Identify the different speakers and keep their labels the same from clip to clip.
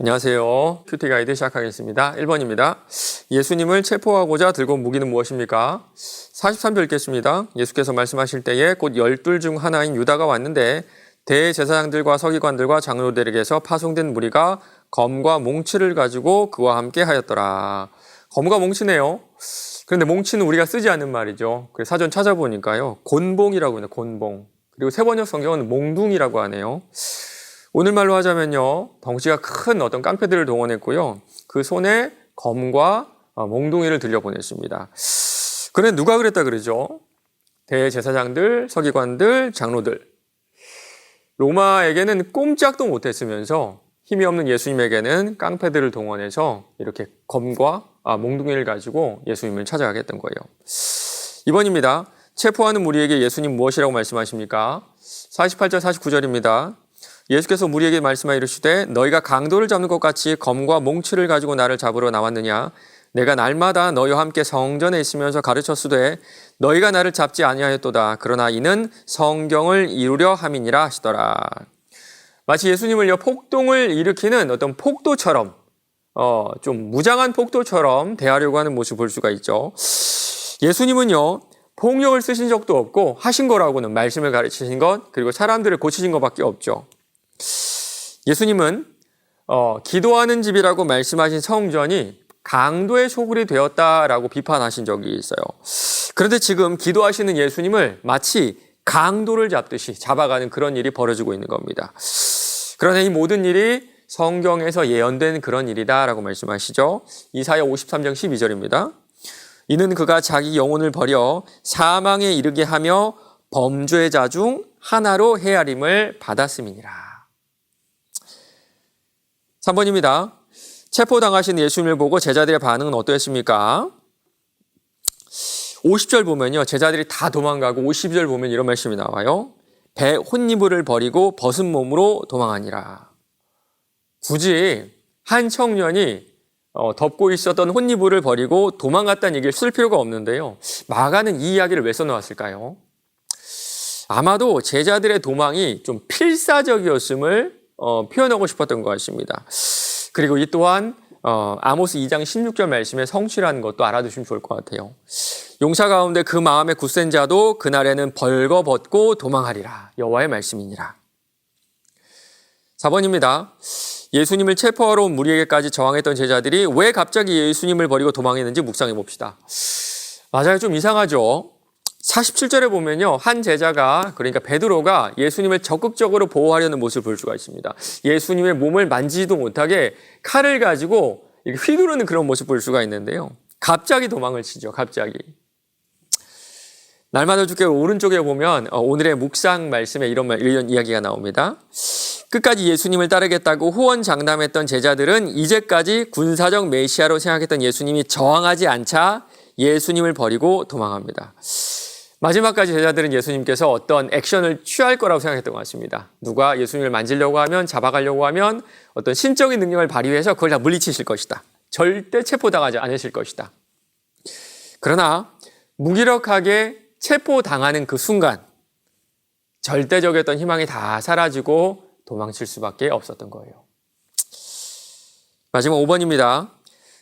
Speaker 1: 안녕하세요. 큐티 가이드 시작하겠습니다. 1번입니다. 예수님을 체포하고자 들고 온 무기는 무엇입니까? 43절 읽겠습니다. 예수께서 말씀하실 때에 곧 12 중 하나인 유다가 왔는데 대제사장들과 서기관들과 장로들에게서 파송된 무리가 검과 몽치를 가지고 그와 함께 하였더라. 검과 몽치네요. 그런데 몽치는 우리가 쓰지 않는 말이죠. 그래서 사전 찾아보니까요. 곤봉이라고 해요. 곤봉. 그리고 세번역 성경은 몽둥이라고 하네요. 오늘 말로 하자면요. 덩치가 큰 어떤 깡패들을 동원했고요. 그 손에 검과 몽둥이를 들려보냈습니다. 그런데 누가 그랬다 그러죠? 대제사장들, 서기관들, 장로들. 로마에게는 꼼짝도 못했으면서 힘이 없는 예수님에게는 깡패들을 동원해서 이렇게 검과 몽둥이를 가지고 예수님을 찾아가게 했던 거예요. 2번입니다. 체포하는 무리에게 예수님 무엇이라고 말씀하십니까? 48절 49절입니다. 예수께서 무리에게 말씀하여 이르시되 너희가 강도를 잡는 것 같이 검과 몽치를 가지고 나를 잡으러 나왔느냐? 내가 날마다 너희와 함께 성전에 있으면서 가르쳤으되 너희가 나를 잡지 아니하였도다. 그러나 이는 성경을 이루려 함이니라 하시더라. 마치 예수님을요 폭동을 일으키는 어떤 폭도처럼 좀 무장한 폭도처럼 대하려고 하는 모습을 볼 수가 있죠. 예수님은요 폭력을 쓰신 적도 없고 하신 거라고는 말씀을 가르치신 것 그리고 사람들을 고치신 것밖에 없죠. 예수님은 기도하는 집이라고 말씀하신 성전이 강도의 소굴이 되었다라고 비판하신 적이 있어요. 그런데 지금 기도하시는 예수님을 마치 강도를 잡듯이 잡아가는 그런 일이 벌어지고 있는 겁니다. 그러나 이 모든 일이 성경에서 예언된 그런 일이다라고 말씀하시죠. 이사야 53장 12절입니다. 이는 그가 자기 영혼을 버려 사망에 이르게 하며 범죄자 중 하나로 헤아림을 받았음이니라. 3번입니다. 체포당하신 예수님을 보고 제자들의 반응은 어떠했습니까? 50절 보면요. 제자들이 다 도망가고 52절 보면 이런 말씀이 나와요. 배 혼니부를 버리고 벗은 몸으로 도망하니라. 굳이 한 청년이 덮고 있었던 혼니부를 버리고 도망갔다는 얘기를 쓸 필요가 없는데요. 마가는 이 이야기를 왜 써놓았을까요? 아마도 제자들의 도망이 좀 필사적이었음을 표현하고 싶었던 것 같습니다. 그리고 이 또한 아모스 2장 16절 말씀의 성취라는 것도 알아두시면 좋을 것 같아요. 용사 가운데 그 마음에 굳센 자도 그날에는 벌거벗고 도망하리라. 여호와의 말씀이니라. 4번입니다. 예수님을 체포하러 온 무리에게까지 저항했던 제자들이 왜 갑자기 예수님을 버리고 도망했는지 묵상해 봅시다. 맞아요. 좀 이상하죠. 47절에 보면요. 한 제자가 그러니까 베드로가 예수님을 적극적으로 보호하려는 모습을 볼 수가 있습니다. 예수님의 몸을 만지지도 못하게 칼을 가지고 휘두르는 그런 모습을 볼 수가 있는데요. 갑자기 도망을 치죠. 갑자기. 날마다 주께 오른쪽에 보면 오늘의 묵상 말씀에 이런 이야기가 나옵니다. 끝까지 예수님을 따르겠다고 호언장담했던 제자들은 이제까지 군사적 메시아로 생각했던 예수님이 저항하지 않자 예수님을 버리고 도망합니다. 마지막까지 제자들은 예수님께서 어떤 액션을 취할 거라고 생각했던 것 같습니다. 누가 예수님을 만지려고 하면 잡아가려고 하면 어떤 신적인 능력을 발휘해서 그걸 다 물리치실 것이다. 절대 체포당하지 않으실 것이다. 그러나 무기력하게 체포당하는 그 순간 절대적이었던 희망이 다 사라지고 도망칠 수밖에 없었던 거예요. 마지막 5번입니다.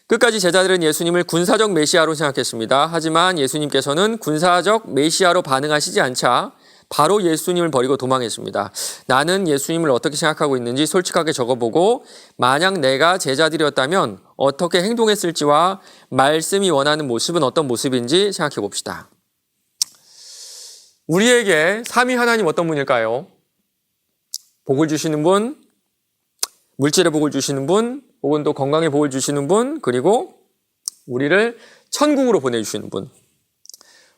Speaker 1: 끝까지 제자들은 예수님을 군사적 메시아로 생각했습니다. 하지만 예수님께서는 군사적 메시아로 반응하시지 않자 바로 예수님을 버리고 도망했습니다. 나는 예수님을 어떻게 생각하고 있는지 솔직하게 적어보고 만약 내가 제자들이었다면 어떻게 행동했을지와 말씀이 원하는 모습은 어떤 모습인지 생각해 봅시다. 우리에게 삼위 하나님 어떤 분일까요? 복을 주시는 분, 물질의 복을 주시는 분, 혹은 또 건강의 복을 주시는 분, 그리고 우리를 천국으로 보내주시는 분.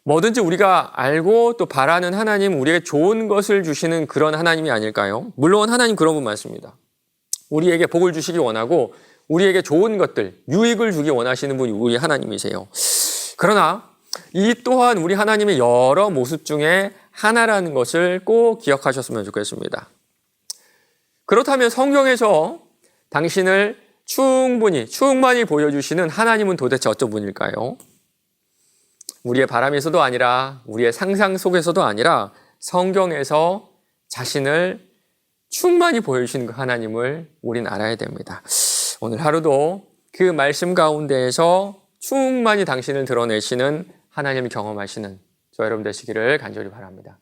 Speaker 1: 뭐든지 우리가 알고 또 바라는 하나님, 우리에게 좋은 것을 주시는 그런 하나님이 아닐까요? 물론 하나님 그런 분 맞습니다. 우리에게 복을 주시기 원하고 우리에게 좋은 것들, 유익을 주기 원하시는 분이 우리 하나님이세요. 그러나 이 또한 우리 하나님의 여러 모습 중에 하나라는 것을 꼭 기억하셨으면 좋겠습니다. 그렇다면 성경에서 당신을 충만히 보여주시는 하나님은 도대체 어떤 분일까요? 우리의 바람에서도 아니라 우리의 상상 속에서도 아니라 성경에서 자신을 충만히 보여주시는 그 하나님을 우린 알아야 됩니다. 오늘 하루도 그 말씀 가운데에서 충만히 당신을 드러내시는 하나님을 경험하시는 저 여러분 되시기를 간절히 바랍니다.